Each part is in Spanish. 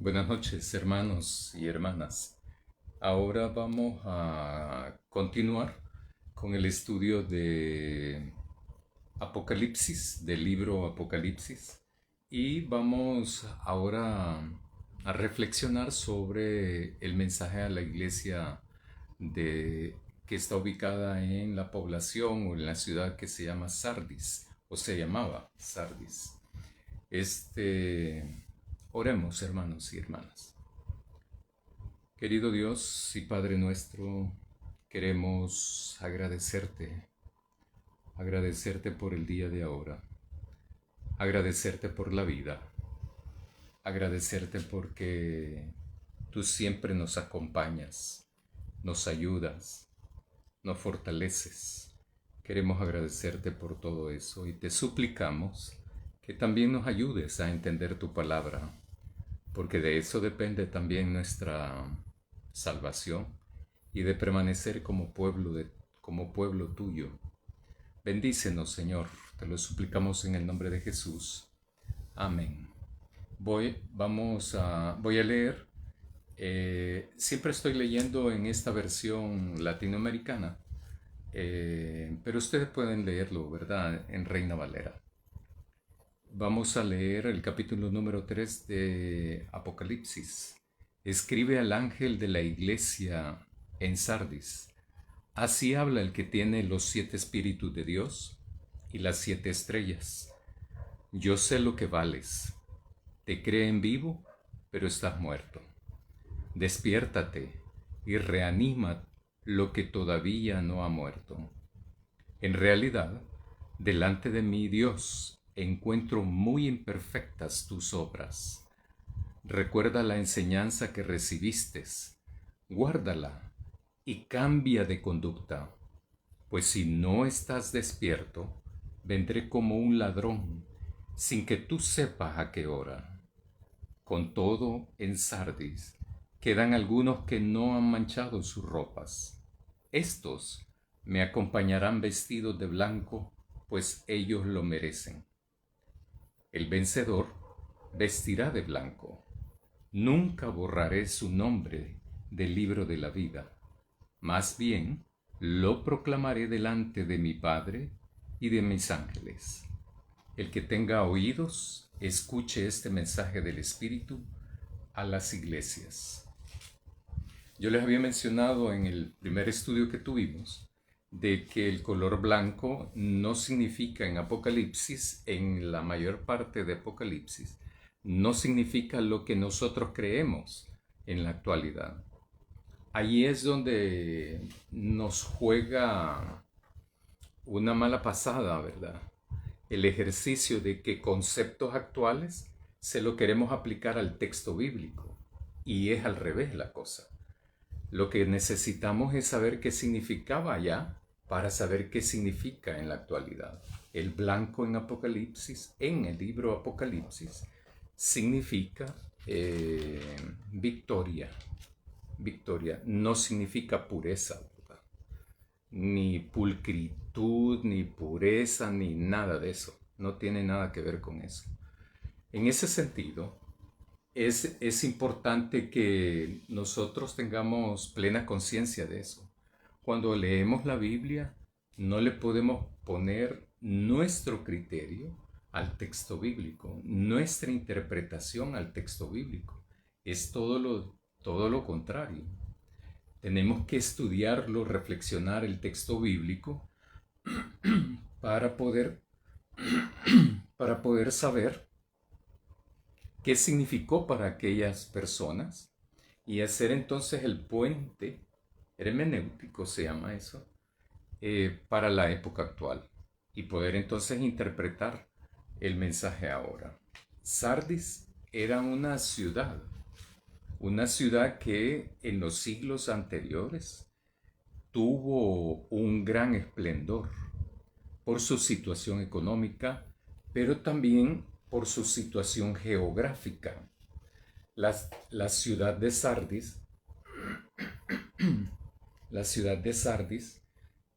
Buenas noches, hermanos y hermanas. Ahora vamos a continuar con el estudio de Apocalipsis, del libro Apocalipsis, y vamos ahora a reflexionar sobre el mensaje a la iglesia de, que está ubicada en la población o en la ciudad que se llama Sardis, o se llamaba Sardis. Oremos, hermanos y hermanas. Querido Dios y Padre nuestro, queremos agradecerte por el día de ahora, agradecerte por la vida, agradecerte porque tú siempre nos acompañas, nos ayudas, nos fortaleces. Queremos agradecerte por todo eso y te suplicamos que también nos ayudes a entender tu palabra, porque de eso depende también nuestra salvación y de permanecer como pueblo tuyo. Bendícenos, Señor, te lo suplicamos en el nombre de Jesús. Amén. Voy a leer. Siempre estoy leyendo en esta versión latinoamericana, pero ustedes pueden leerlo, ¿verdad? En Reina Valera. Vamos a leer el capítulo número 3 de Apocalipsis. Escribe al ángel de la iglesia en Sardis. Así habla el que tiene los 7 espíritus de Dios y las 7 estrellas. Yo sé lo que vales. Te creen vivo, pero estás muerto. Despiértate y reanima lo que todavía no ha muerto. En realidad, delante de mí, Dios, encuentro muy imperfectas tus obras. Recuerda la enseñanza que recibiste, guárdala y cambia de conducta, pues si no estás despierto, vendré como un ladrón, sin que tú sepas a qué hora. Con todo, en Sardis quedan algunos que no han manchado sus ropas. Estos me acompañarán vestidos de blanco, pues ellos lo merecen. El vencedor vestirá de blanco. Nunca borraré su nombre del libro de la vida. Más bien, lo proclamaré delante de mi Padre y de mis ángeles. El que tenga oídos, escuche este mensaje del Espíritu a las iglesias. Yo les había mencionado en el primer estudio que tuvimos de que el color blanco no significa en Apocalipsis, en la mayor parte de Apocalipsis, no significa lo que nosotros creemos en la actualidad. Ahí es donde nos juega una mala pasada, ¿verdad? El ejercicio de que conceptos actuales se lo queremos aplicar al texto bíblico. Y es al revés la cosa. Lo que necesitamos es saber qué significaba allá para saber qué significa en la actualidad. El blanco en Apocalipsis, en el libro Apocalipsis, significa victoria. Victoria no significa pureza, ¿verdad? Ni pulcritud, ni pureza, ni nada de eso. No tiene nada que ver con eso. En ese sentido, es importante que nosotros tengamos plena conciencia de eso. Cuando leemos la Biblia, no le podemos poner nuestro criterio al texto bíblico, nuestra interpretación al texto bíblico. Es todo lo contrario. Tenemos que estudiarlo, reflexionar el texto bíblico para poder, para poder saber qué significó para aquellas personas y hacer entonces el puente hermenéutico, se llama eso, para la época actual y poder entonces interpretar el mensaje ahora. Sardis era una ciudad que en los siglos anteriores tuvo un gran esplendor por su situación económica, pero también por su situación geográfica. La ciudad de Sardis, la ciudad de Sardis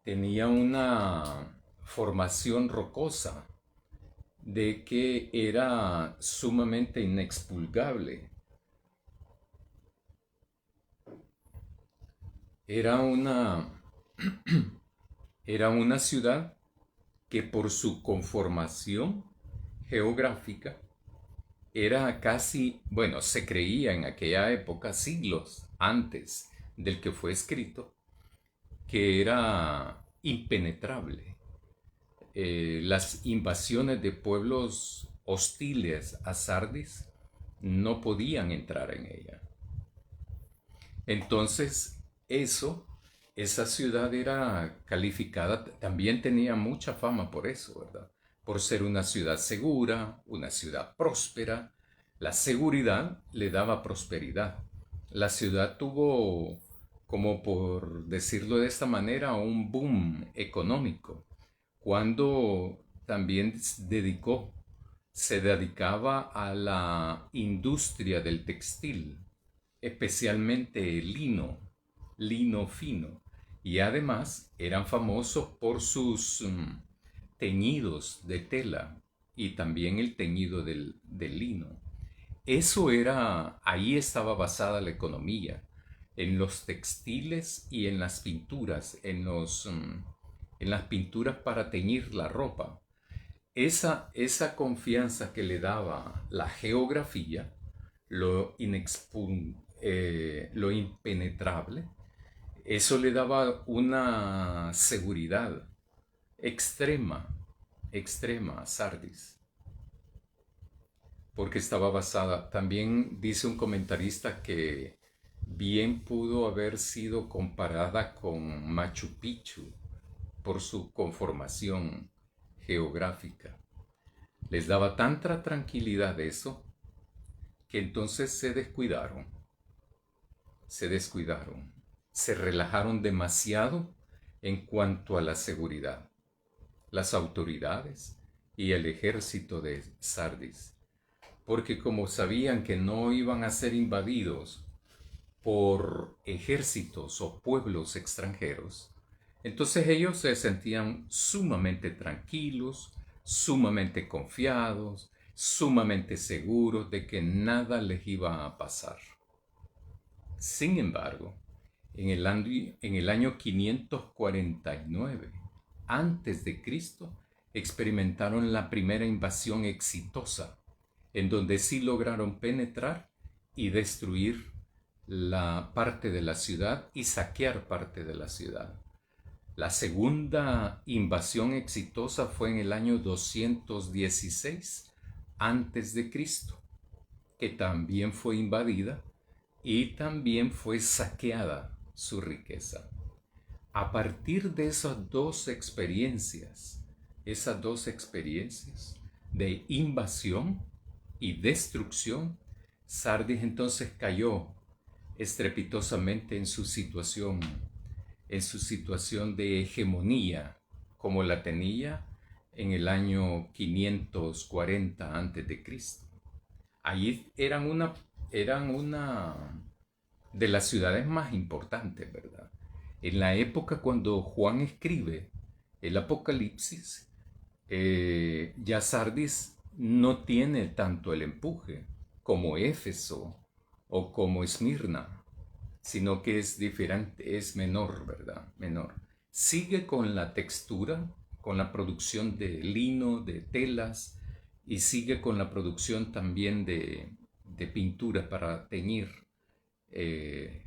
tenía una formación rocosa de que era sumamente inexpugnable. Era una, era una ciudad que por su conformación geográfica era casi, bueno, se creía en aquella época, siglos antes del que fue escrito, que era impenetrable. Las invasiones de pueblos hostiles a Sardis no podían entrar en ella. Entonces, eso, esa ciudad era calificada, también tenía mucha fama por eso, ¿verdad? Por ser una ciudad segura, una ciudad próspera. La seguridad le daba prosperidad. La ciudad tuvo, como por decirlo de esta manera, un boom económico, cuando también se dedicaba a la industria del textil, especialmente el lino fino, y además eran famosos por sus teñidos de tela y también el teñido del lino. Eso era, ahí estaba basada la economía, en los textiles y en las pinturas, en las pinturas para teñir la ropa. Esa confianza que le daba la geografía, lo impenetrable, eso le daba una seguridad extrema, extrema a Sardis, porque estaba basada, también dice un comentarista que bien pudo haber sido comparada con Machu Picchu por su conformación geográfica. Les daba tanta tranquilidad eso que entonces se descuidaron, se relajaron demasiado en cuanto a la seguridad. Las autoridades y el ejército de Sardis, porque como sabían que no iban a ser invadidos por ejércitos o pueblos extranjeros, entonces ellos se sentían sumamente tranquilos, sumamente confiados, sumamente seguros de que nada les iba a pasar. Sin embargo, en el año 549 antes de Cristo, experimentaron la primera invasión exitosa, en donde sí lograron penetrar y destruir la parte de la ciudad y saquear parte de la ciudad. La segunda invasión exitosa fue en el año 216 antes de Cristo, que también fue invadida y también fue saqueada su riqueza. A partir de esas dos experiencias de invasión y destrucción, Sardis entonces cayó estrepitosamente en su situación de hegemonía, como la tenía en el año 540 a.C. Allí eran una de las ciudades más importantes, ¿verdad? En la época cuando Juan escribe el Apocalipsis, ya Sardis no tiene tanto el empuje como Éfeso o como Esmirna, sino que es diferente, es menor, ¿verdad? Menor. Sigue con la textura, con la producción de lino, de telas, y sigue con la producción también de pintura para teñir eh,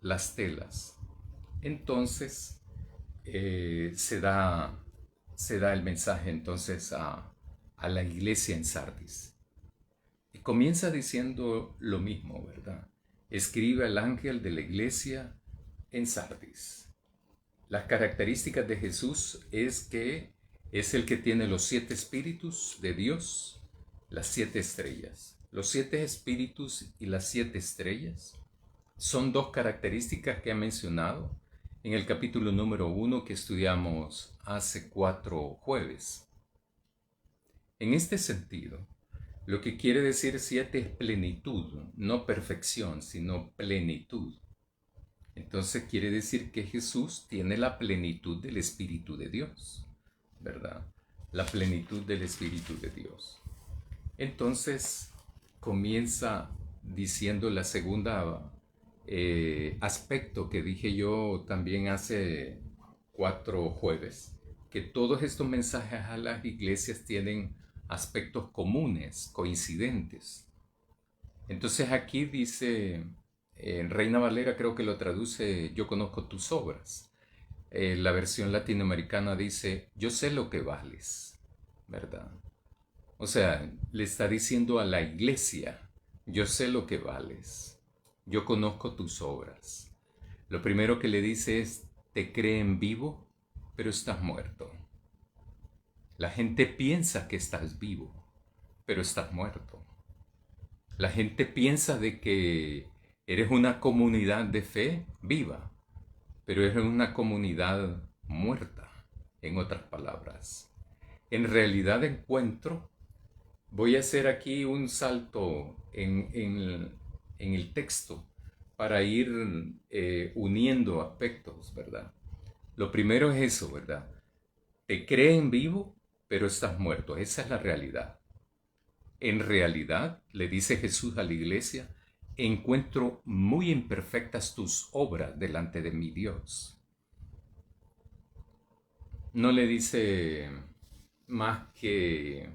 las telas. Entonces, se da el mensaje entonces a la iglesia en Sardis. Y comienza diciendo lo mismo, ¿verdad? Escribe al ángel de la iglesia en Sardis. Las características de Jesús es que es el que tiene los 7 espíritus de Dios, las 7 estrellas. Los 7 espíritus y las 7 estrellas son dos características que ha mencionado en el capítulo número 1 que estudiamos hace 4 jueves. En este sentido, lo que quiere decir 7 es plenitud, no perfección, sino plenitud. Entonces quiere decir que Jesús tiene la plenitud del Espíritu de Dios, ¿verdad? La plenitud del Espíritu de Dios. Entonces comienza diciendo la segunda aspecto que dije yo también hace 4 jueves, que todos estos mensajes a las iglesias tienen aspectos comunes, coincidentes. Entonces aquí dice, en Reina Valera creo que lo traduce, yo conozco tus obras. La versión latinoamericana dice, yo sé lo que vales, ¿verdad? O sea, le está diciendo a la iglesia, yo sé lo que vales, yo conozco tus obras. Lo primero que le dice es, te creen vivo, pero estás muerto. La gente piensa que estás vivo, pero estás muerto. La gente piensa de que eres una comunidad de fe viva, pero eres una comunidad muerta, en otras palabras. En realidad encuentro, voy a hacer aquí un salto en el texto para ir uniendo aspectos, ¿verdad? Lo primero es eso, ¿verdad? Te creen vivo, pero estás muerto. Esa es la realidad. En realidad, le dice Jesús a la iglesia, encuentro muy imperfectas tus obras delante de mi Dios. No le dice más que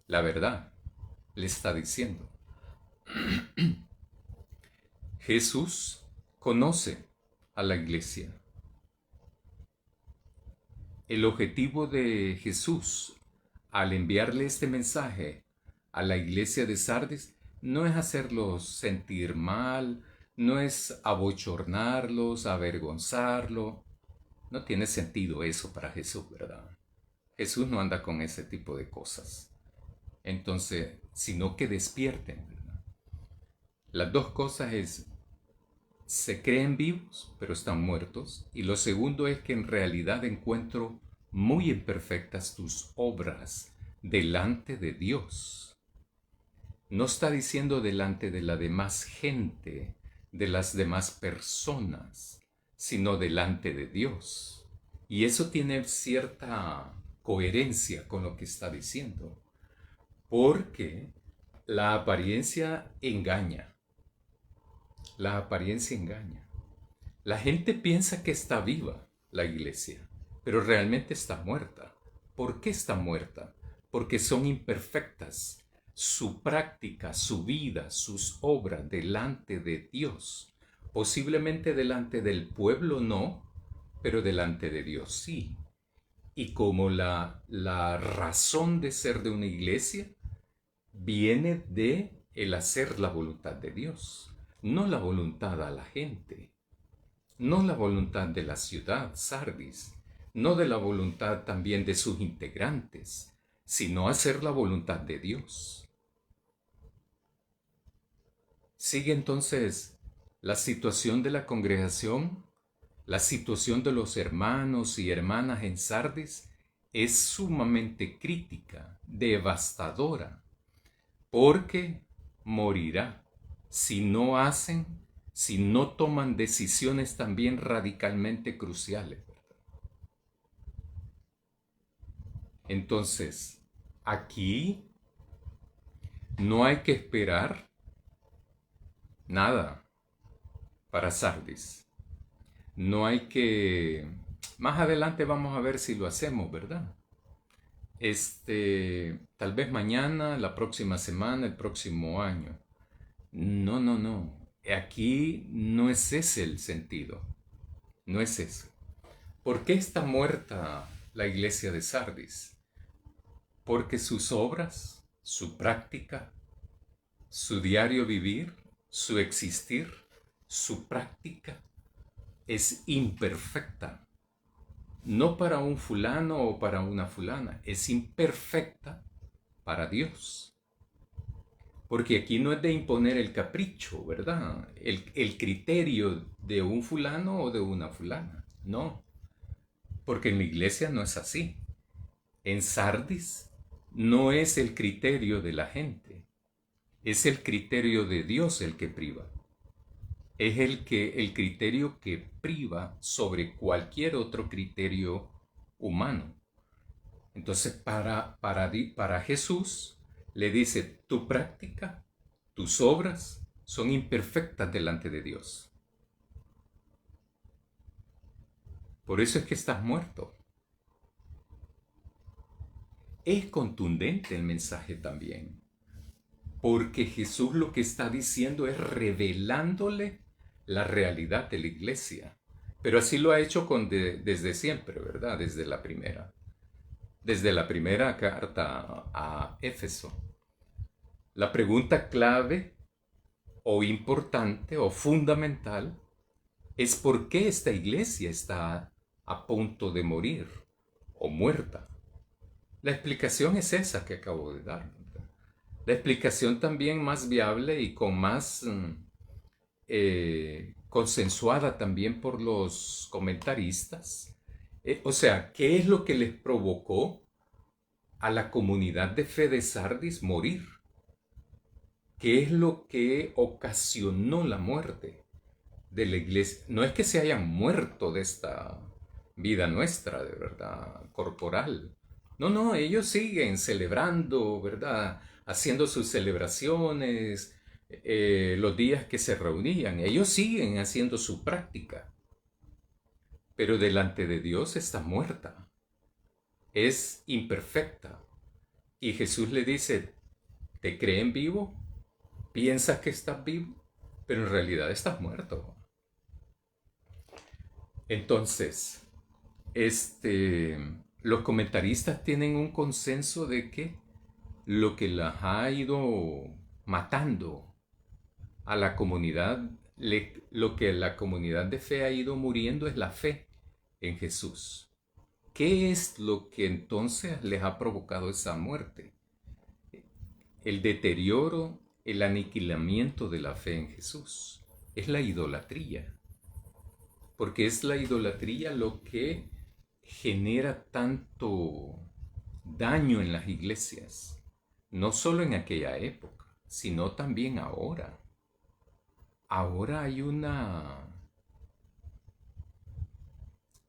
la verdad, le está diciendo. Jesús conoce a la iglesia. El objetivo de Jesús al enviarle este mensaje a la iglesia de Sardis no es hacerlos sentir mal, no es abochornarlos, avergonzarlos. No tiene sentido eso para Jesús, ¿verdad? Jesús no anda con ese tipo de cosas. Entonces, sino que despierten, ¿verdad? Las dos cosas es, se creen vivos, pero están muertos. Y lo segundo es que en realidad encuentro muy imperfectas tus obras delante de Dios. No está diciendo delante de la demás gente, de las demás personas, sino delante de Dios. Y eso tiene cierta coherencia con lo que está diciendo, porque la apariencia engaña. La apariencia engaña. La gente piensa que está viva la iglesia, pero realmente está muerta. ¿Por qué está muerta? Porque son imperfectas. Su práctica, su vida, sus obras delante de Dios. Posiblemente delante del pueblo no, pero delante de Dios sí. Y como la razón de ser de una iglesia viene de el hacer la voluntad de Dios, no la voluntad a la gente, no la voluntad de la ciudad, Sardis, no de la voluntad también de sus integrantes, sino hacer la voluntad de Dios. Sigue entonces la situación de la congregación, la situación de los hermanos y hermanas en Sardis es sumamente crítica, devastadora, porque morirá si no hacen, si no toman decisiones también radicalmente cruciales. Entonces, aquí no hay que esperar nada para Sardis. No hay que... Más adelante vamos a ver si lo hacemos, ¿verdad? Tal vez mañana, la próxima semana, el próximo año. No, no, no. Aquí no es ese el sentido. No es eso. ¿Por qué está muerta la iglesia de Sardis? Porque sus obras, su práctica, su diario vivir, su existir, su práctica es imperfecta. No para un fulano o para una fulana, es imperfecta para Dios. Porque aquí no es de imponer el capricho, ¿verdad? El criterio de un fulano o de una fulana. No, porque en la iglesia no es así. En Sardis no es el criterio de la gente, es el criterio de Dios el que priva. Es el criterio que priva sobre cualquier otro criterio humano. Entonces, para Jesús, le dice, tu práctica, tus obras son imperfectas delante de Dios. Por eso es que estás muerto. Es contundente el mensaje también, porque Jesús lo que está diciendo es revelándole la realidad de la iglesia. Pero así lo ha hecho desde siempre, ¿verdad? Desde la primera carta a Éfeso. La pregunta clave o importante o fundamental es por qué esta iglesia está a punto de morir o muerta. La explicación es esa que acabo de dar. La explicación también más viable y con más consensuada también por los comentaristas. O sea, ¿qué es lo que les provocó a la comunidad de fe de Sardis morir? ¿Qué es lo que ocasionó la muerte de la iglesia? No es que se hayan muerto de esta vida nuestra, de verdad, corporal. No, no, ellos siguen celebrando, ¿verdad? Haciendo sus celebraciones, los días que se reunían. Ellos siguen haciendo su práctica. Pero delante de Dios está muerta. Es imperfecta. Y Jesús le dice, ¿te creen vivo? ¿Piensas que estás vivo? Pero en realidad estás muerto. Entonces, este, los comentaristas tienen un consenso de que lo que las ha ido matando a la comunidad, lo que la comunidad de fe ha ido muriendo es la fe en Jesús. ¿Qué es lo que entonces les ha provocado esa muerte? El deterioro, el aniquilamiento de la fe en Jesús. Es la idolatría. Porque es la idolatría lo que genera tanto daño en las iglesias. No solo en aquella época, sino también ahora. Ahora hay una...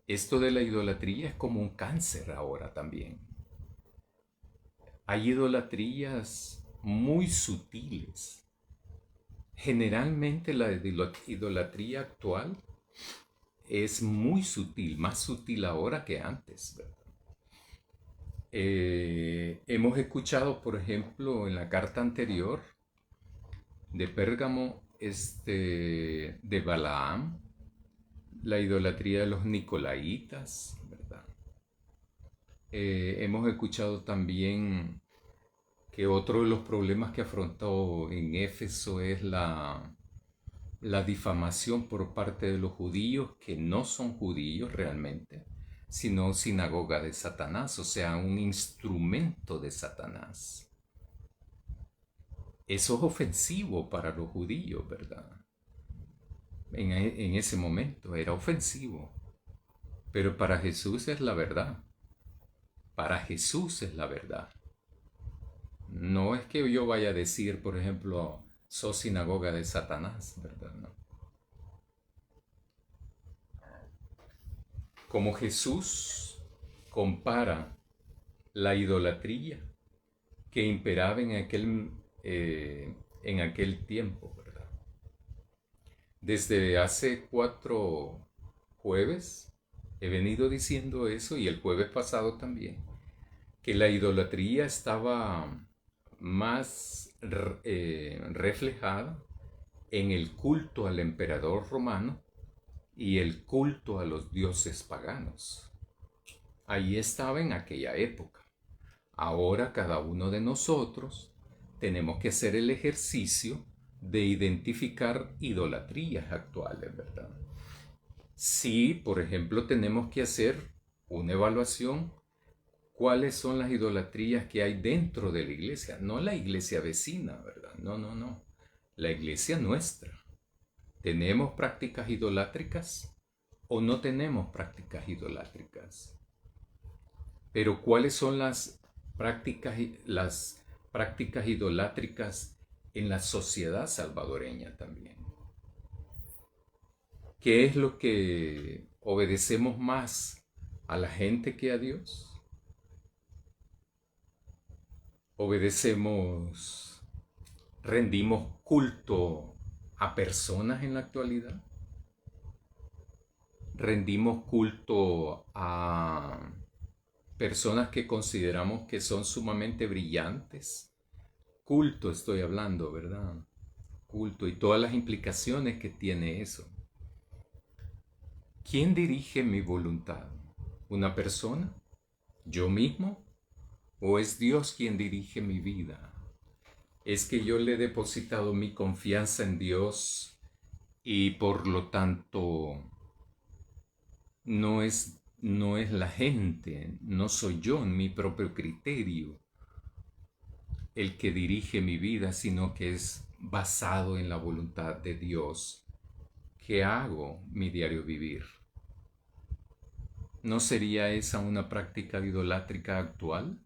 Esto de la idolatría es como un cáncer ahora también. Hay idolatrías muy sutiles. Generalmente la idolatría actual es muy sutil, más sutil ahora que antes, ¿verdad? Hemos escuchado, por ejemplo, en la carta anterior de Pérgamo, de Balaam, la idolatría de los nicolaitas, ¿verdad? Hemos escuchado también que otro de los problemas que afrontó en Éfeso es la difamación por parte de los judíos que no son judíos realmente, sino sinagoga de Satanás, o sea, un instrumento de Satanás. Eso es ofensivo para los judíos, ¿verdad? En ese momento era ofensivo, pero para Jesús es la verdad. Para Jesús es la verdad. No es que yo vaya a decir, por ejemplo, sos sinagoga de Satanás, ¿verdad? No. Como Jesús compara la idolatría que imperaba en aquel tiempo, ¿verdad? Desde hace 4 jueves he venido diciendo eso y el jueves pasado también, que la idolatría estaba más reflejada en el culto al emperador romano y el culto a los dioses paganos. Ahí estaba en aquella época. Ahora cada uno de nosotros tenemos que hacer el ejercicio de identificar idolatrías actuales, ¿verdad? Sí, por ejemplo, tenemos que hacer una evaluación. ¿Cuáles son las idolatrías que hay dentro de la iglesia? No la iglesia vecina, ¿verdad? No, no, no. La iglesia nuestra. ¿Tenemos prácticas idolátricas o no tenemos prácticas idolátricas? Pero ¿cuáles son las prácticas idolátricas en la sociedad salvadoreña también? ¿Qué es lo que obedecemos más a la gente que a Dios? Obedecemos, rendimos culto a personas en la actualidad. rendimos culto a personas que consideramos que son sumamente brillantes. Culto estoy hablando, ¿verdad? Culto y todas las implicaciones que tiene eso. ¿Quién dirige mi voluntad? ¿Una persona? ¿Yo mismo? ¿O es Dios quien dirige mi vida? Es que yo le he depositado mi confianza en Dios y por lo tanto no es la gente, no soy yo en mi propio criterio el que dirige mi vida, sino que es basado en la voluntad de Dios que hago mi diario vivir. ¿No sería esa una práctica idolátrica actual?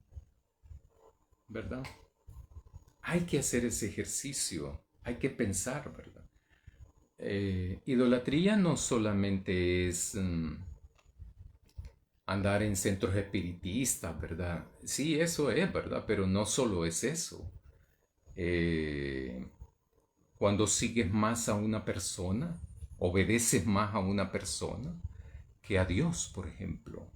¿Verdad? Hay que hacer ese ejercicio, hay que pensar, ¿verdad? Idolatría no solamente es andar en centros espiritistas, ¿verdad? Sí, eso es, ¿verdad? Pero no solo es eso. Eh, Cuando sigues más a una persona, obedeces más a una persona que a Dios, por ejemplo.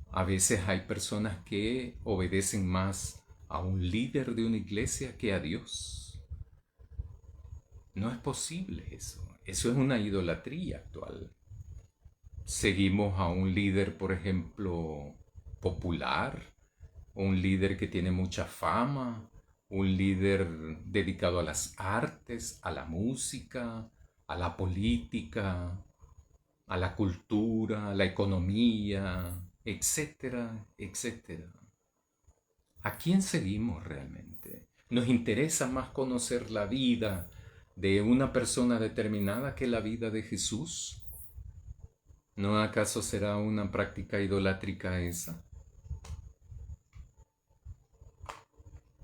A veces hay personas que obedecen más a un líder de una iglesia que a Dios. No es posible eso. Eso es una idolatría actual. Seguimos a un líder, por ejemplo, popular, un líder que tiene mucha fama, un líder dedicado a las artes, a la música, a la política, a la cultura, a la economía, etcétera, etcétera. ¿A quién seguimos realmente? ¿Nos interesa más conocer la vida de una persona determinada que la vida de Jesús? ¿No acaso será una práctica idolátrica esa?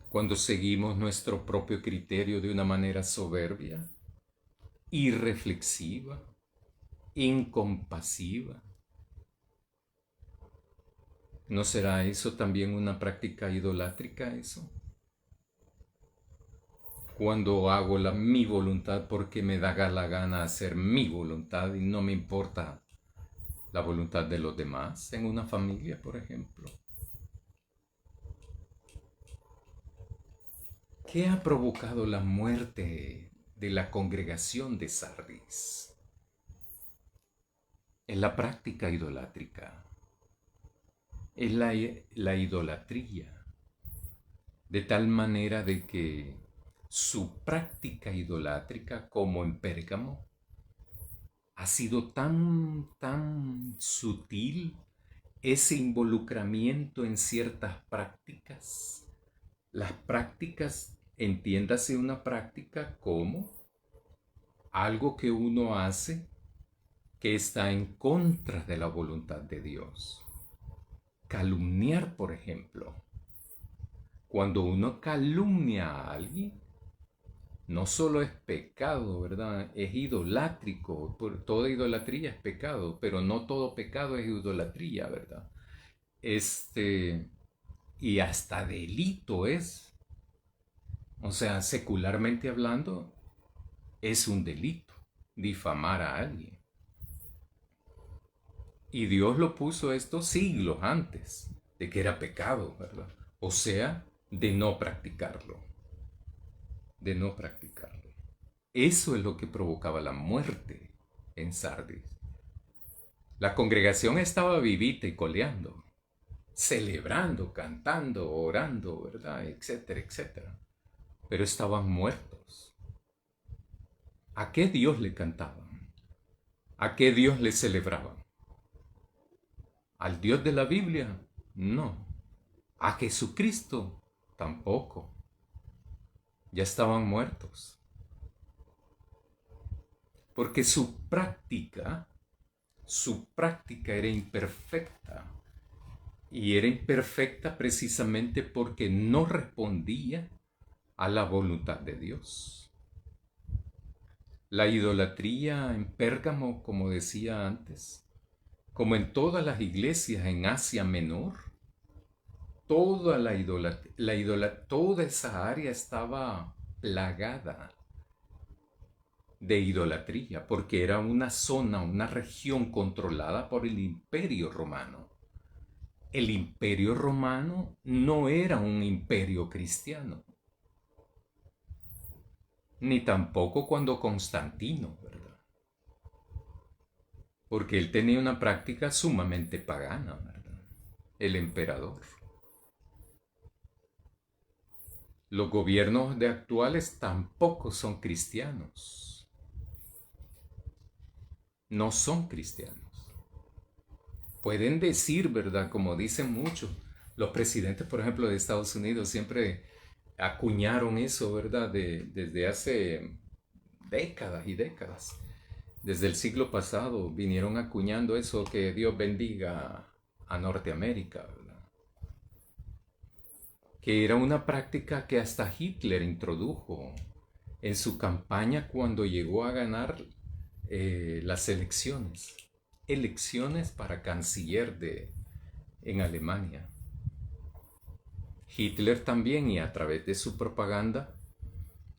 Cuando seguimos nuestro propio criterio de una manera soberbia, irreflexiva, incompasiva. ¿No será eso también una práctica idolátrica eso? Cuando hago mi voluntad porque me da la gana hacer mi voluntad y no me importa la voluntad de los demás en una familia, por ejemplo. ¿Qué ha provocado la muerte de la congregación de Sardis? Es la práctica idolátrica, es la idolatría, de tal manera de que su práctica idolátrica, como en Pérgamo, ha sido tan sutil ese involucramiento en ciertas prácticas. Las prácticas, entiéndase una práctica como algo que uno hace que está en contra de la voluntad de Dios. Calumniar, por ejemplo. Cuando uno calumnia a alguien, no solo es pecado, ¿verdad? Es idolátrico. Toda idolatría es pecado, pero no todo pecado es idolatría, ¿verdad? Y hasta delito es. O sea, secularmente hablando, es un delito difamar a alguien. Y Dios lo puso esto siglos antes de que era pecado, ¿verdad? O sea, de no practicarlo. De no practicarlo. Eso es lo que provocaba la muerte en Sardis. La congregación estaba vivita y coleando, celebrando, cantando, orando, ¿verdad? Etcétera, etcétera. Pero estaban muertos. ¿A qué Dios le cantaban? ¿A qué Dios le celebraban? ¿Al Dios de la Biblia? No. ¿A Jesucristo? Tampoco. Ya estaban muertos. Porque su práctica era imperfecta. Y era imperfecta precisamente porque no respondía a la voluntad de Dios. La idolatría en Pérgamo, como decía antes, como en todas las iglesias en Asia Menor, toda toda esa área estaba plagada de idolatría, porque era una zona, una región controlada por el Imperio Romano. El Imperio Romano no era un imperio cristiano, ni tampoco cuando Constantino, ¿verdad? Porque él tenía una práctica sumamente pagana, ¿verdad? El emperador. Los gobiernos de actuales tampoco son cristianos. No son cristianos. Pueden decir, ¿verdad? Como dicen muchos. Los presidentes, por ejemplo, de Estados Unidos siempre acuñaron eso, ¿verdad? Desde hace décadas y décadas. Desde el siglo pasado vinieron acuñando eso, que Dios bendiga a Norteamérica, ¿verdad? Que era una práctica que hasta Hitler introdujo en su campaña cuando llegó a ganar las elecciones para canciller en Alemania. Hitler también, y a través de su propaganda,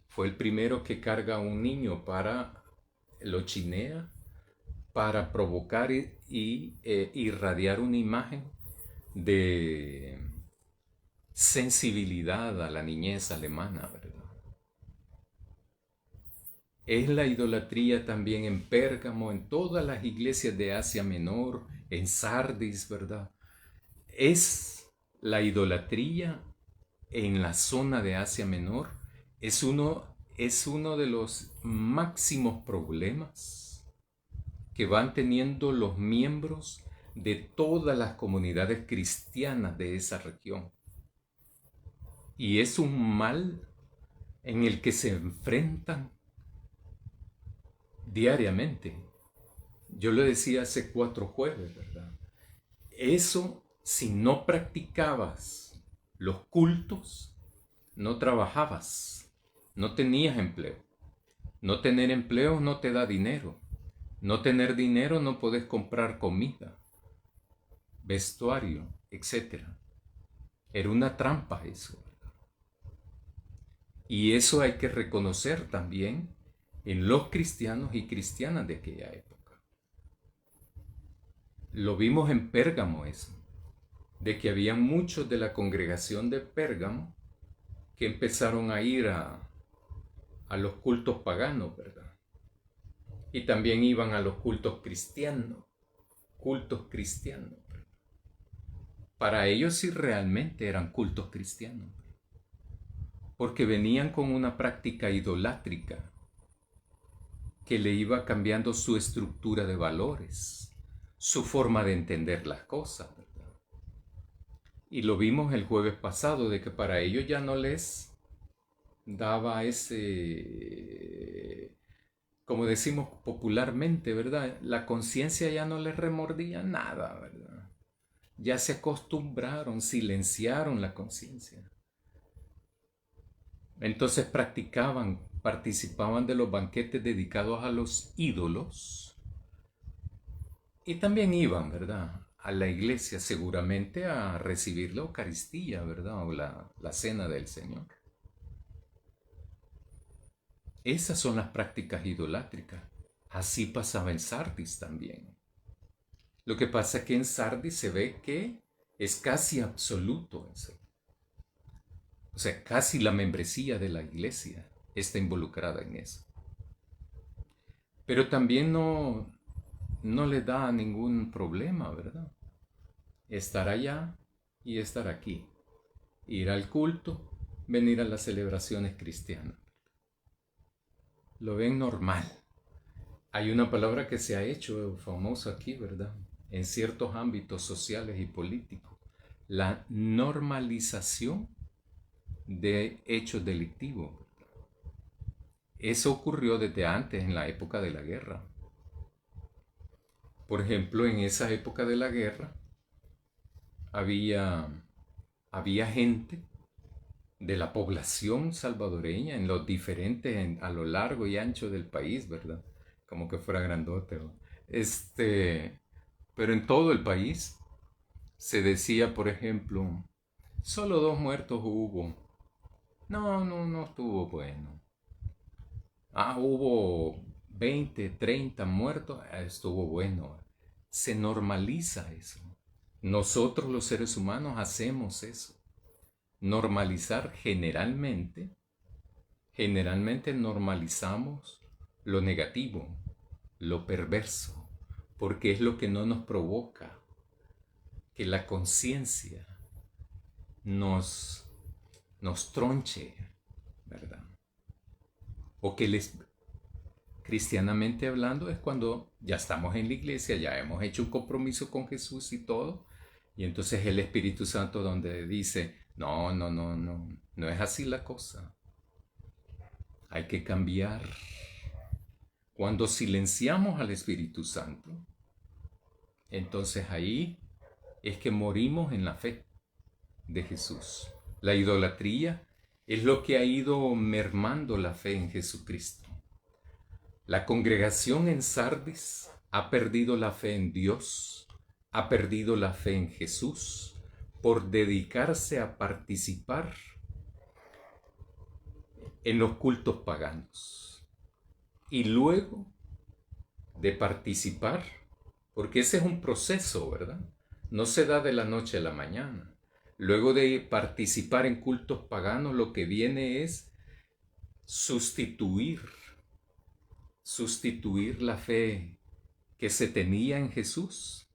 fue el primero que carga a un niño lo chinea para provocar y irradiar una imagen de sensibilidad a la niñez alemana, ¿verdad? Es la idolatría también en Pérgamo, en todas las iglesias de Asia Menor, en Sardis, ¿verdad? Es la idolatría en la zona de Asia Menor, es uno de los máximos problemas que van teniendo los miembros de todas las comunidades cristianas de esa región. Y es un mal en el que se enfrentan diariamente. Yo lo decía hace 4 jueves, ¿verdad? Eso, si no practicabas los cultos, no trabajabas, no tenías empleo. No tener empleo no te da dinero. No tener dinero no puedes comprar comida, vestuario, etc. Era una trampa eso. Y eso hay que reconocer también en los cristianos y cristianas de aquella época. Lo vimos en Pérgamo eso, de que había muchos de la congregación de Pérgamo que empezaron a ir a los cultos paganos, ¿verdad? Y también iban a los cultos cristianos. Para ellos sí realmente eran cultos cristianos, porque venían con una práctica idolátrica que le iba cambiando su estructura de valores, su forma de entender las cosas, ¿verdad? Y lo vimos el jueves pasado, de que para ellos ya no les daba ese, como decimos popularmente, ¿verdad? La conciencia ya no les remordía nada, ¿verdad? Ya se acostumbraron, silenciaron la conciencia. Entonces participaban de los banquetes dedicados a los ídolos y también iban, ¿verdad? A la iglesia seguramente a recibir la Eucaristía, ¿verdad? O la cena del Señor. Esas son las prácticas idolátricas. Así pasaba en Sardis también. Lo que pasa es que en Sardis se ve que es casi absoluto eso. O sea, casi la membresía de la iglesia está involucrada en eso. Pero también no le da ningún problema, ¿verdad? Estar allá y estar aquí. Ir al culto, venir a las celebraciones cristianas. Lo ven normal. Hay una palabra que se ha hecho famosa aquí, ¿verdad? En ciertos ámbitos sociales y políticos. La normalización de hechos delictivos. Eso ocurrió desde antes, en la época de la guerra. Por ejemplo, en esa época de la guerra había, había gente de la población salvadoreña en los diferentes, a lo largo y ancho del país, ¿verdad? Como que fuera grandote. Pero en todo el país se decía, por ejemplo, solo 2 muertos hubo. No estuvo bueno. Hubo 20, 30 muertos, estuvo bueno. Se normaliza eso. Nosotros los seres humanos hacemos eso. Normalizar generalmente normalizamos lo negativo, lo perverso, porque es lo que no nos provoca que la conciencia nos, nos tronche, ¿verdad? O que cristianamente hablando es cuando ya estamos en la iglesia, ya hemos hecho un compromiso con Jesús y todo, y entonces el Espíritu Santo donde dice, no, no, no, no, no es así la cosa. Hay que cambiar. Cuando silenciamos al Espíritu Santo, entonces ahí es que morimos en la fe de Jesús. La idolatría es lo que ha ido mermando la fe en Jesucristo. La congregación en Sardis ha perdido la fe en Dios, ha perdido la fe en Jesús por dedicarse a participar en los cultos paganos. Y luego de participar, porque ese es un proceso, ¿verdad? No se da de la noche a la mañana. Luego de participar en cultos paganos, lo que viene es sustituir la fe que se tenía en Jesús,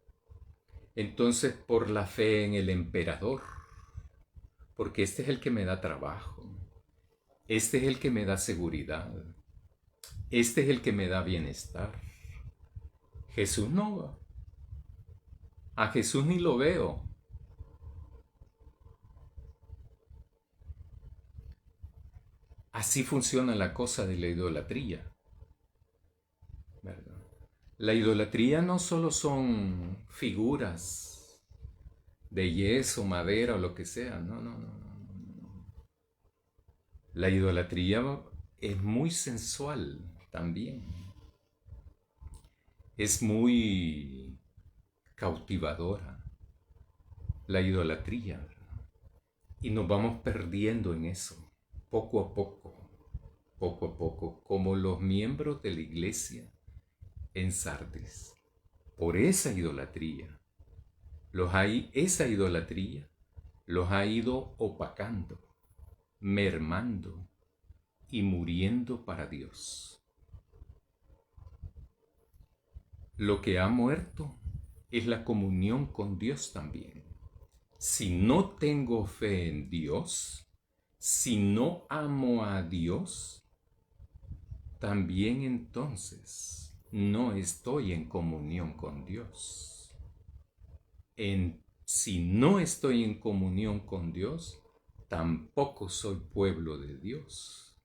entonces por la fe en el emperador, porque este es el que me da trabajo, este es el que me da seguridad, este es el que me da bienestar. Jesús no, a Jesús ni lo veo. Así funciona la cosa de la idolatría, ¿verdad? La idolatría no solo son figuras de yeso, madera o lo que sea, no, no, no, no, no. La idolatría es muy sensual también, es muy cautivadora, la idolatría, ¿verdad? Y nos vamos perdiendo en eso, poco a poco, como los miembros de la iglesia en Sardis, por esa idolatría. Esa idolatría los ha ido opacando, mermando y muriendo para Dios. Lo que ha muerto es la comunión con Dios también. Si no tengo fe en Dios, si no amo a Dios, también entonces no estoy en comunión con Dios. Si no estoy en comunión con Dios, tampoco soy pueblo de Dios.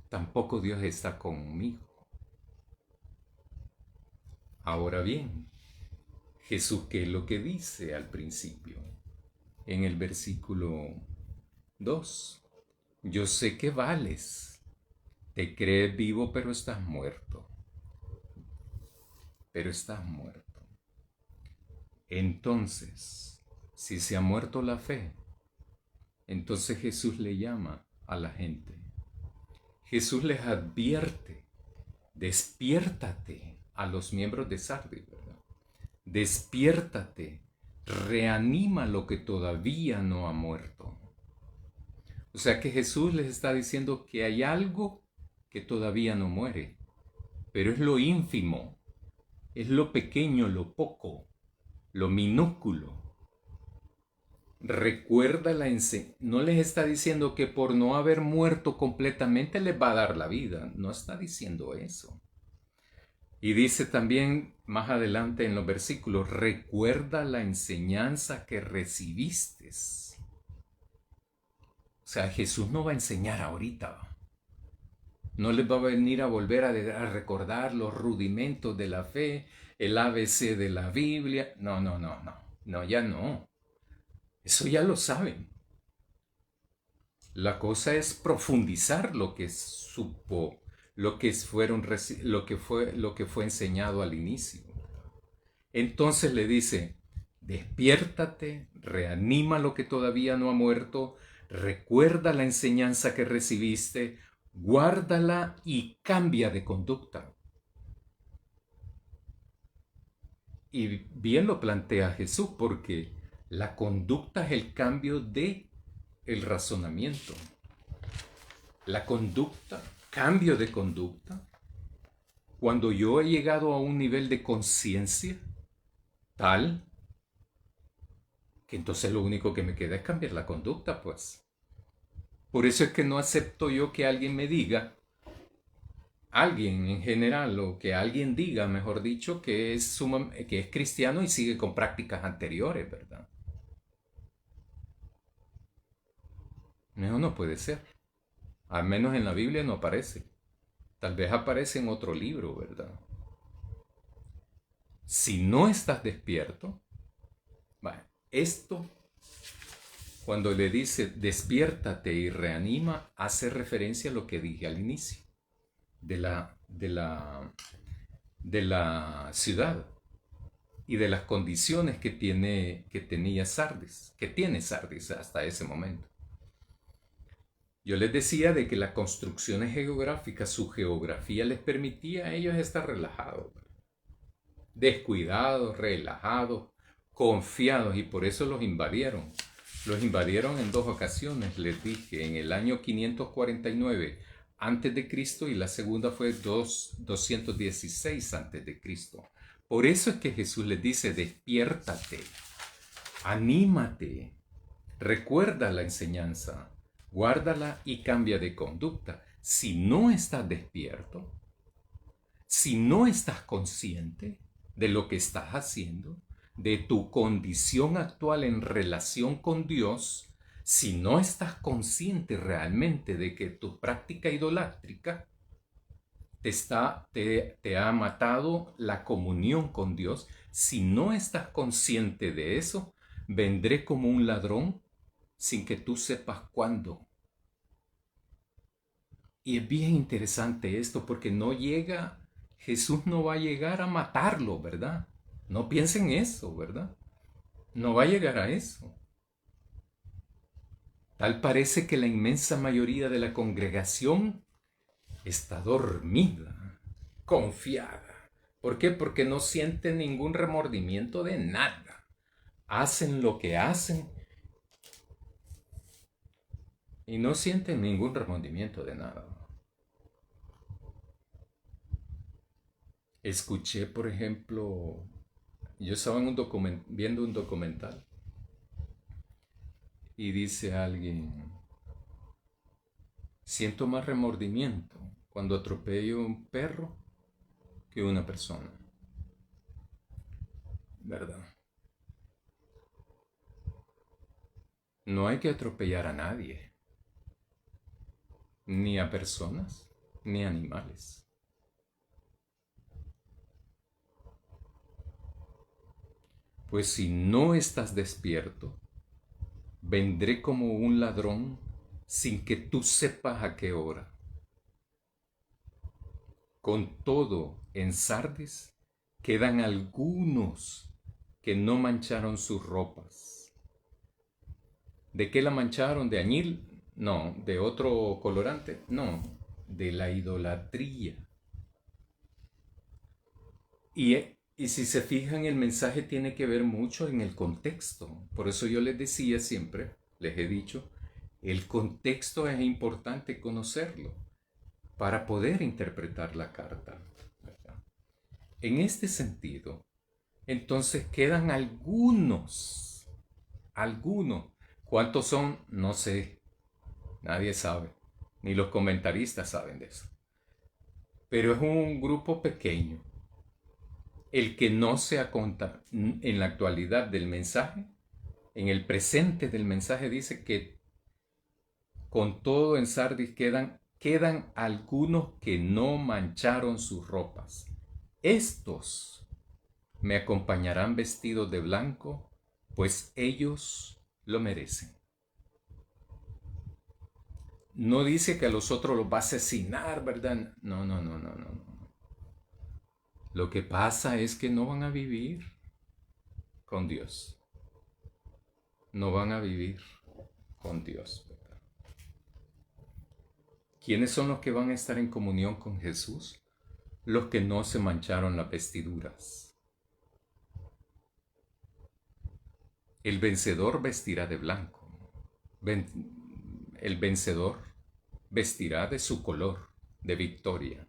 Tampoco Dios está conmigo. Ahora bien, Jesús, ¿qué es lo que dice al principio? En el versículo 2. Yo sé que vales. Te crees vivo, pero estás muerto. Pero estás muerto. Entonces, si se ha muerto la fe, entonces Jesús le llama a la gente. Jesús les advierte, despiértate a los miembros de Sardis, ¿verdad? Despiértate, reanima lo que todavía no ha muerto. O sea que Jesús les está diciendo que hay algo que todavía no muere, pero es lo ínfimo, es lo pequeño, lo poco, lo minúsculo. Recuerda no les está diciendo que por no haber muerto completamente les va a dar la vida, no está diciendo eso. Y dice también más adelante en los versículos, recuerda la enseñanza que recibiste. O sea, Jesús no va a enseñar ahorita. No les va a venir a volver a recordar los rudimentos de la fe, el ABC de la Biblia. No, no, no, no. No, ya no. Eso ya lo saben. La cosa es profundizar lo que supo, lo que fue enseñado al inicio. Entonces le dice, despiértate, reanima lo que todavía no ha muerto, recuerda la enseñanza que recibiste, guárdala y cambia de conducta. Y bien lo plantea Jesús, porque la conducta es el cambio de el razonamiento. La conducta, cambio de conducta, cuando yo he llegado a un nivel de conciencia tal que entonces lo único que me queda es cambiar la conducta, pues. Por eso es que no acepto yo que alguien me diga, alguien en general, o que alguien diga, mejor dicho, que es cristiano y sigue con prácticas anteriores, ¿verdad? No, no puede ser. Al menos en la Biblia no aparece. Tal vez aparece en otro libro, ¿verdad? Si no estás despierto, bueno, esto, cuando le dice despiértate y reanima, hace referencia a lo que dije al inicio de la ciudad y de las condiciones que tenía Sardis, que tiene Sardis hasta ese momento. Yo les decía de que las construcciones geográficas, su geografía les permitía a ellos estar relajados, descuidados, relajados, confiados, y por eso los invadieron. Los invadieron en dos ocasiones, les dije, en el año 549 antes de Cristo y la segunda fue 216 antes de Cristo. Por eso es que Jesús les dice, despiértate, anímate, recuerda la enseñanza, guárdala y cambia de conducta. Si no estás despierto, si no estás consciente de lo que estás haciendo, de tu condición actual en relación con Dios, si no estás consciente realmente de que tu práctica idolátrica te ha matado la comunión con Dios, si no estás consciente de eso, vendré como un ladrón sin que tú sepas cuándo. Y es bien interesante esto porque Jesús no va a llegar a matarlo, ¿verdad? No piensen eso, ¿verdad? No va a llegar a eso. Tal parece que la inmensa mayoría de la congregación está dormida, confiada. ¿Por qué? Porque no sienten ningún remordimiento de nada. Hacen lo que hacen y no sienten ningún remordimiento de nada. Escuché, por ejemplo, yo estaba viendo un documental y dice alguien, siento más remordimiento cuando atropello a un perro que una persona, ¿verdad? No hay que atropellar a nadie, ni a personas, ni a animales. Pues si no estás despierto, vendré como un ladrón sin que tú sepas a qué hora. Con todo, en Sardis quedan algunos que no mancharon sus ropas. ¿De qué la mancharon? ¿De añil? No. ¿De otro colorante? No. De la idolatría. Y si se fijan, el mensaje tiene que ver mucho en el contexto. Por eso yo les decía siempre, les he dicho, el contexto es importante conocerlo para poder interpretar la carta, ¿verdad? En este sentido, entonces quedan algunos. ¿Cuántos son? No sé, nadie sabe, ni los comentaristas saben de eso. Pero es un grupo pequeño el que no se aconta en la actualidad del mensaje, en el presente del mensaje dice que con todo en Sardis quedan algunos que no mancharon sus ropas. Estos me acompañarán vestidos de blanco, pues ellos lo merecen. No dice que a los otros los va a asesinar, ¿verdad? No, no, no, no, no. Lo que pasa es que no van a vivir con Dios. No van a vivir con Dios, ¿verdad? ¿Quiénes son los que van a estar en comunión con Jesús? Los que no se mancharon las vestiduras. El vencedor vestirá de blanco. El vencedor vestirá de su color, de victoria.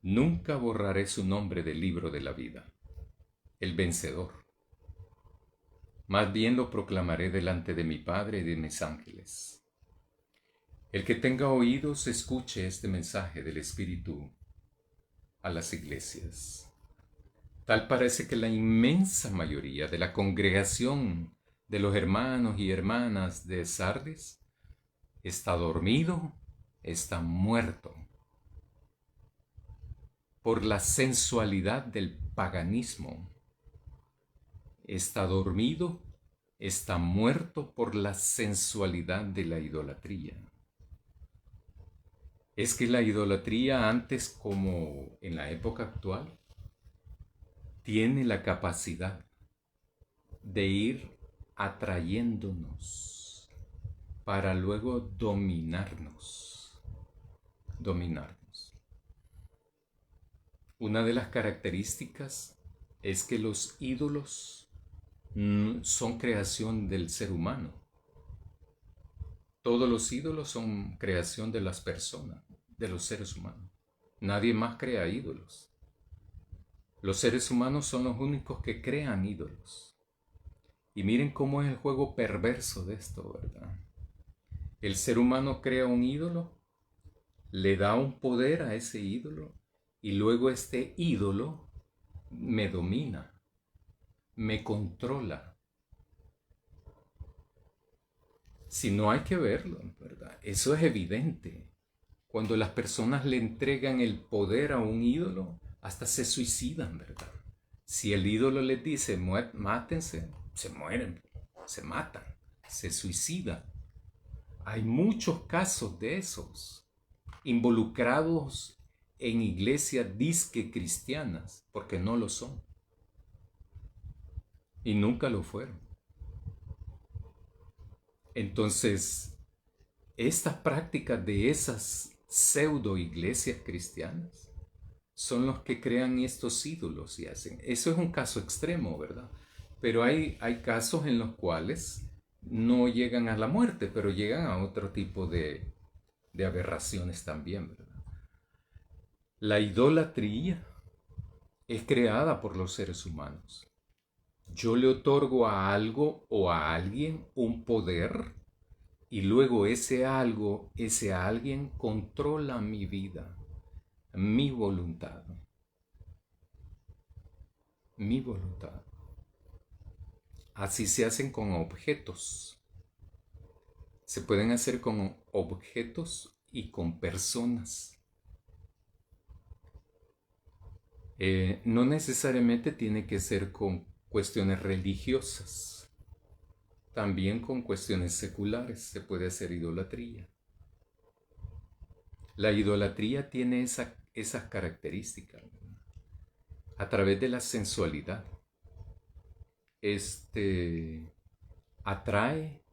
Nunca borraré su nombre del libro de la vida. El vencedor. Más bien lo proclamaré delante de mi Padre y de mis ángeles. El que tenga oídos, escuche este mensaje del Espíritu a las iglesias. Tal parece que la inmensa mayoría de la congregación de los hermanos y hermanas de Sardis está dormido, está muerto por la sensualidad del paganismo. Está dormido, está muerto por la sensualidad de la idolatría. Es que la idolatría antes como en la época actual tiene la capacidad de ir atrayéndonos para luego dominarnos. Una de las características es que los ídolos son creación del ser humano. Todos los ídolos son creación de las personas, de los seres humanos. Nadie más crea ídolos. Los seres humanos son los únicos que crean ídolos. Y miren cómo es el juego perverso de esto, ¿verdad? El ser humano crea un ídolo, le da un poder a ese ídolo y luego este ídolo me domina, me controla. Si no, hay que verlo, ¿verdad? Eso es evidente. Cuando las personas le entregan el poder a un ídolo, hasta se suicidan, ¿verdad? Si el ídolo les dice, mátense, se mueren, se matan, se suicidan. Hay muchos casos de esos, involucrados en iglesias disque cristianas, porque no lo son. Y nunca lo fueron. Entonces, estas prácticas de esas pseudo iglesias cristianas son los que crean estos ídolos y hacen. Eso es un caso extremo, ¿verdad? Pero hay casos en los cuales no llegan a la muerte, pero llegan a otro tipo de aberraciones también, ¿verdad? La idolatría es creada por los seres humanos. Yo le otorgo a algo o a alguien un poder y luego ese algo, ese alguien controla mi vida, mi voluntad. Mi voluntad. Así se hacen con objetos. Se pueden hacer con objetos y con personas. No necesariamente tiene que ser con cuestiones religiosas. También con cuestiones seculares se puede hacer idolatría. La idolatría tiene esas características. A través de la sensualidad. Atrae,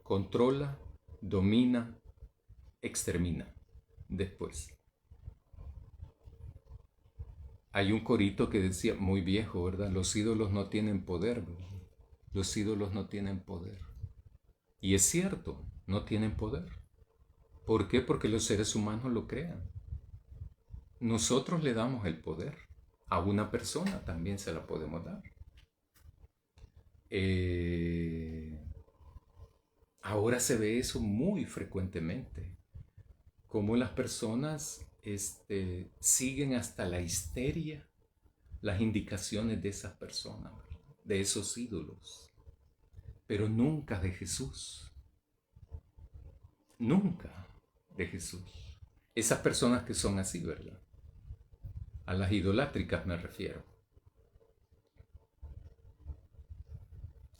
controla, domina, extermina. Después. Hay un corito que decía, muy viejo, ¿verdad? Los ídolos no tienen poder, ¿verdad? Los ídolos no tienen poder. Y es cierto, no tienen poder. ¿Por qué? Porque los seres humanos lo crean. Nosotros le damos el poder. A una persona también se la podemos dar. Ahora se ve eso muy frecuentemente. Cómo las personas siguen hasta la histeria las indicaciones de esas personas, de esos ídolos, pero nunca de Jesús. Nunca de Jesús. Esas personas que son así, ¿verdad? A las idolátricas me refiero.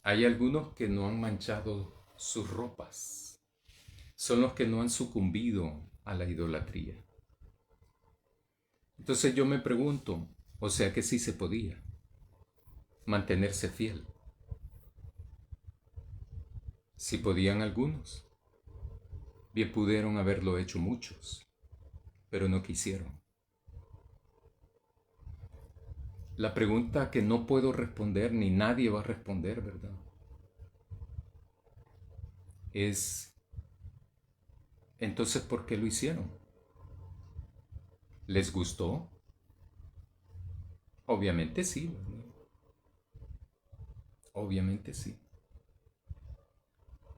Hay algunos que no han manchado sus ropas. Son los que no han sucumbido a la idolatría. Entonces yo me pregunto, o sea que sí se podía mantenerse fiel. Si podían algunos. Bien pudieron haberlo hecho muchos, pero no quisieron. La pregunta que no puedo responder, ni nadie va a responder, ¿verdad? Es, entonces, ¿por qué lo hicieron? ¿Les gustó? Obviamente sí, ¿verdad? Obviamente sí.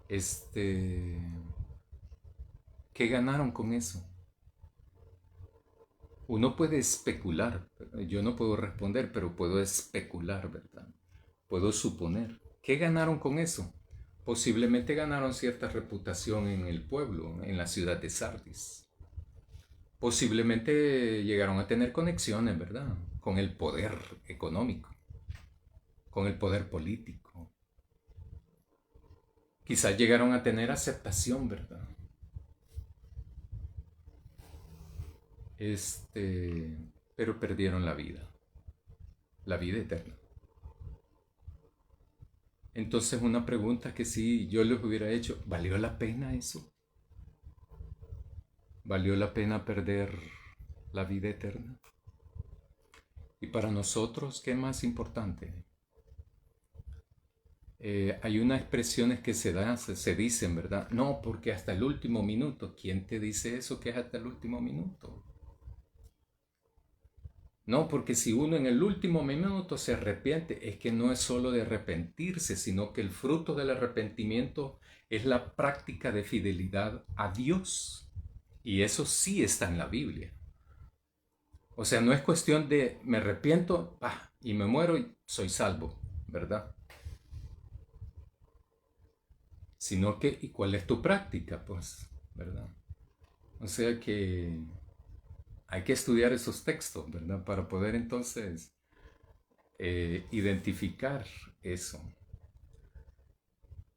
Este, ¿Qué ganaron con eso? Uno puede especular, yo no puedo responder, pero puedo especular, ¿verdad? Puedo suponer. ¿Qué ganaron con eso? Posiblemente ganaron cierta reputación en el pueblo, en la ciudad de Sardis. Posiblemente llegaron a tener conexiones, ¿verdad? Con el poder económico, con el poder político. Quizás llegaron a tener aceptación, ¿verdad? Este, pero perdieron la vida eterna. Entonces una pregunta que si yo les hubiera hecho, ¿valió la pena eso? ¿Valió la pena perder la vida eterna? Y para nosotros, ¿qué es más importante? Hay unas expresiones que se dicen, ¿verdad? No, porque hasta el último minuto. ¿Quién te dice eso que es hasta el último minuto? No, porque si uno en el último minuto se arrepiente, es que no es solo de arrepentirse, sino que el fruto del arrepentimiento es la práctica de fidelidad a Dios. Y eso sí está en la Biblia. O sea, no es cuestión de me arrepiento y me muero y soy salvo, ¿verdad? Sino que, ¿y cuál es tu práctica? Pues, ¿verdad? O sea que hay que estudiar esos textos, ¿verdad? Para poder entonces identificar eso.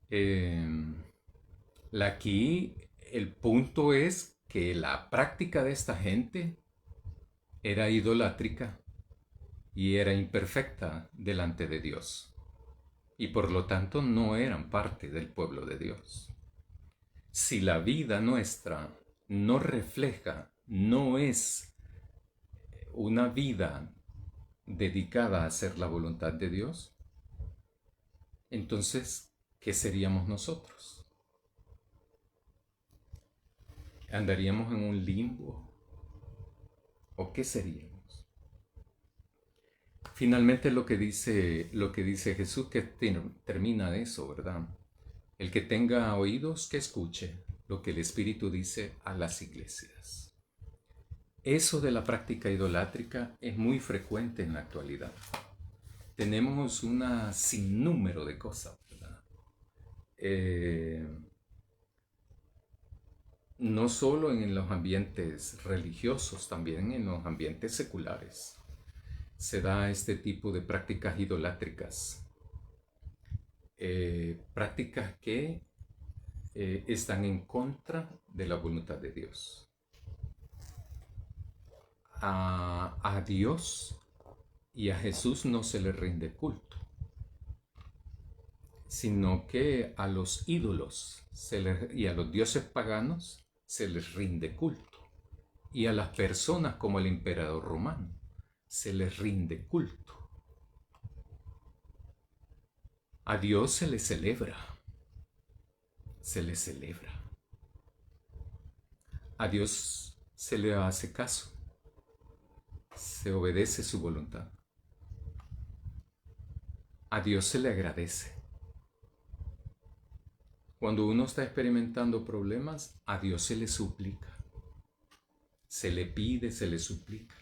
Eh, Aquí el punto es que la práctica de esta gente era idolátrica y era imperfecta delante de Dios. Y por lo tanto no eran parte del pueblo de Dios. Si la vida nuestra no refleja, no es una vida dedicada a hacer la voluntad de Dios, entonces, ¿qué seríamos nosotros? ¿Andaríamos en un limbo? ¿O qué seríamos? Finalmente lo que dice Jesús, que termina de eso, ¿verdad? El que tenga oídos, que escuche lo que el Espíritu dice a las iglesias. Eso de la práctica idolátrica es muy frecuente en la actualidad. Tenemos un sinnúmero de cosas, ¿verdad? No solo en los ambientes religiosos, también en los ambientes seculares se da este tipo de prácticas idolátricas, prácticas que están en contra de la voluntad de Dios. A Dios y a Jesús no se le rinde culto, sino que a los ídolos y a los dioses paganos se les rinde culto, y a las personas como el emperador romano se les rinde culto. A Dios se le celebra, se le celebra. A Dios se le hace caso, se obedece su voluntad. A Dios se le agradece. Cuando uno está experimentando problemas, a Dios se le suplica, se le pide, se le suplica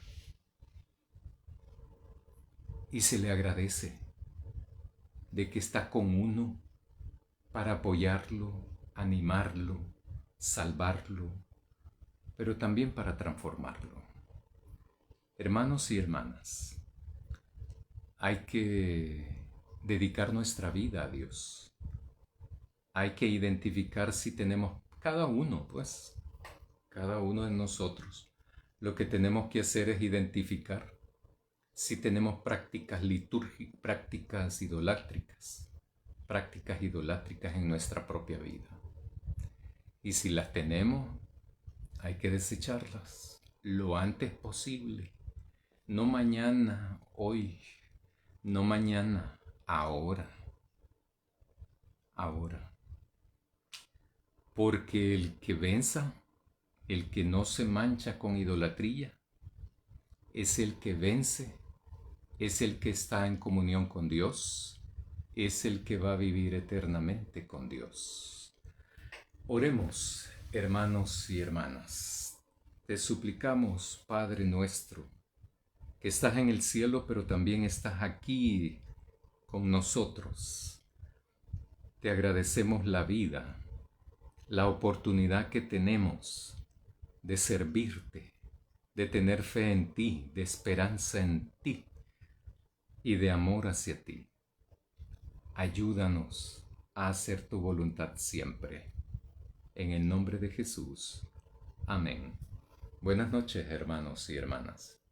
y se le agradece de que está con uno para apoyarlo, animarlo, salvarlo, pero también para transformarlo. Hermanos y hermanas, hay que dedicar nuestra vida a Dios. Hay que identificar si tenemos, cada uno de nosotros, lo que tenemos que hacer es identificar si tenemos prácticas litúrgicas, prácticas idolátricas en nuestra propia vida. Y si las tenemos, hay que desecharlas lo antes posible. No mañana, hoy. No mañana, ahora. Ahora. Porque el que venza, el que no se mancha con idolatría, es el que vence, es el que está en comunión con Dios, es el que va a vivir eternamente con Dios. Oremos, hermanos y hermanas. Te suplicamos, Padre nuestro, que estás en el cielo, pero también estás aquí con nosotros. Te agradecemos la vida, la oportunidad que tenemos de servirte, de tener fe en ti, de esperanza en ti y de amor hacia ti. Ayúdanos a hacer tu voluntad siempre. En el nombre de Jesús. Amén. Buenas noches, hermanos y hermanas.